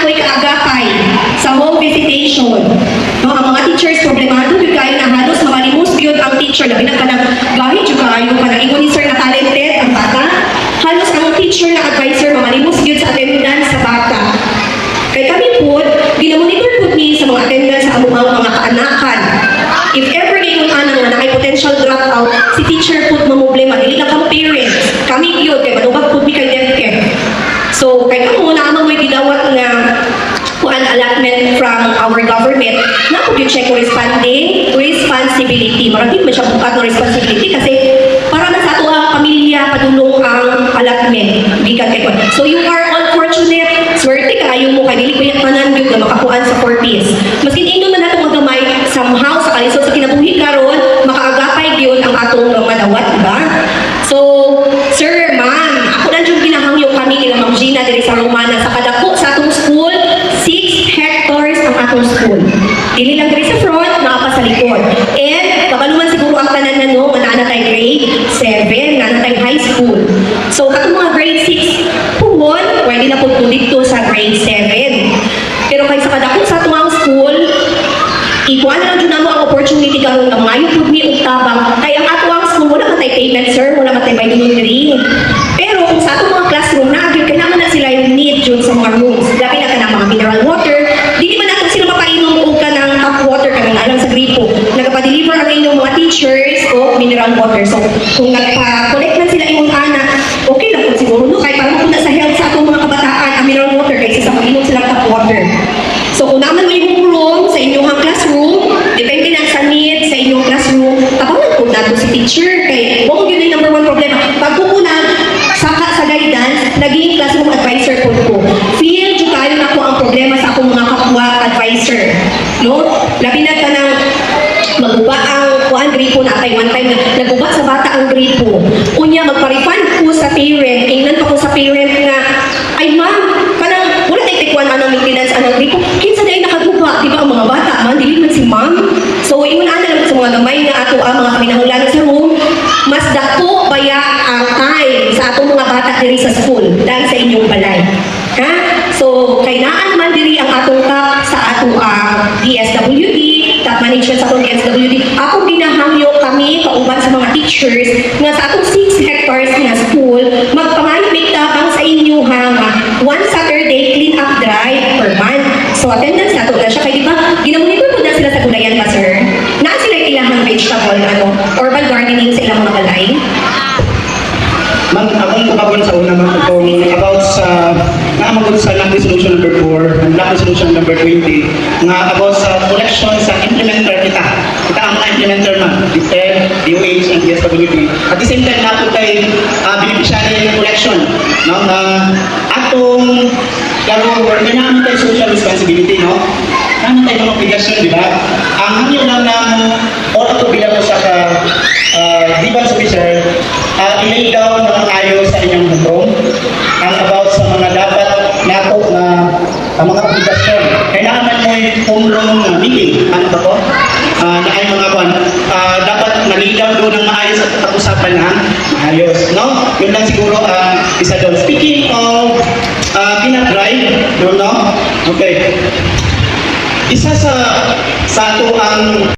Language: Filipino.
mo'y kaagapay sa home visitation. No, ang mga teachers, problemado, yung kayo na halos mamalimos yun ang teacher. Labi na ka ng gahit yung kayo, ingon ni sir na talented ang bata. Halos ang teacher na advisor, mamalimos yun sa attendance sa bata. Kaya kami po, ginamonitor po ni sa mga attendance sa among mga kaanakan. If ever ngayon anang na may potential dropout, si teacher po mamblema, dili na kang parents. Kami yun, kaya manubag po mi kay DepEd. So, kaya kamo na amang may gidawat nga kuan allotment from our government na po yung check corresponding responsibility. Maraming mo siya bukat ng responsibility kasi para na sa ato ang pamilya padulong ang allotment. Bigat kay kuan. So, you are unfortunate. Swerte kayo mo kay dili ko yung tanan na makakuan sa 4 Ps. Maski ino man nato magamay somehow sa kalisod sa kinabuhi karon makaagapay gyud ang atong manawat, diba? So, sir, ma'am, ako na yung ginahangyo kami ilang Ma'am Gina diri sa Romana sa kadako sa atong school, 6 hectares ang atong school. Dili lang diri sa front, nakapa sa likod. And kabaluman siguro ang tanan na no, nga tayo grade 7, nga tayo high school. So, katong mga grade 6, puhon, pwede na po dito sa grade 7. Pero kay sa kadako sa atong school, ikuan na lang mo ang opportunity karon nga maayo pud mi og tabang kay ang ato ang school wala matay payment sir, wala matay bilingury. Pero kung sa ato mga classroom na gyud kailangan na sila yung need jud sa mga rooms. Labi na kanang mga mineral water, dili man nato sila mapainom og kanang tap water kanang alang sa gripo. Nagapa-deliver ang inyong mga teachers o mineral water. So kung nagpa-collect man sila imong anak, okay lang pud siguro no kay para mapunta sa health sa atong mga kabataan ang mineral water kaysa sa pag-inom sila tap water. So kung naman mo yung room sa inyong classroom, depende na sa need sa inyong classroom, tabangan po nato si teacher. Kay, huwag yun yung number 1 problema. Pag pupunag sa guidance, naging classroom advisor po ko. Feel dyan kayo na po ang problema sa akong mga kapwa advisor. No? Labi na ka ng maguba ang kuan gripo na tay one time naguba sa bata ang gripo. Unya magpa-refund ko sa parent, ingnan pa ko sa parent nga, ay ma'am, kanang wala tayo tikwan anong maintenance anong gripo. Kinsa dahil nakaguba, di ba ang mga bata man, dili man si ma'am. So ingon ana lang sa mga gamay nga ato ang mga kaminahanglanon sa room, mas dako baya ang time sa atong mga bata diri sa school dahil sa inyong balay. Ha? So kainaan man diri ang atong top sa ato ang DSWD, top management sa atong DSWD. Ako ginahangyo kami kauban sa mga teachers nga sa atong 6 hectares nga school magpamahimik tabang sa inyo ha one Saturday clean up drive per month. So attendance nato na siya kay di ba ginamonitor po na sila sa gulayan ba sir? Naa sila ilahang vegetable urban gardening sa ilang mga balay? Ma'am, akong kapabon sa una ma'am itong about sa naamagod sa Land Resolution number 4 and Land Resolution number 20 nga about sa collection sa implementer kita. Kita ang mga implementer ma'am, DepEd, DOH, and DSWD. At the same time, napo tayo beneficiary collection. No? Atong laro, kaya naman tayo social responsibility, no? Naman tayo mga obligasyon, di ba? Ang hangyo lang na all ato bilang mo sa defense officer, i-lay down ng ayos sa inyong hukom ang about sa mga dapat nato na mga obligasyon. Kailangan mo yung home room meeting. Ano ba po? Na ay mga kwan. Dapat na-lay down doon ng maayos at pag-usapan na maayos. No? Yun lang siguro isa doon. Speaking of pinag-drive, no? Okay. Isa sa ato ang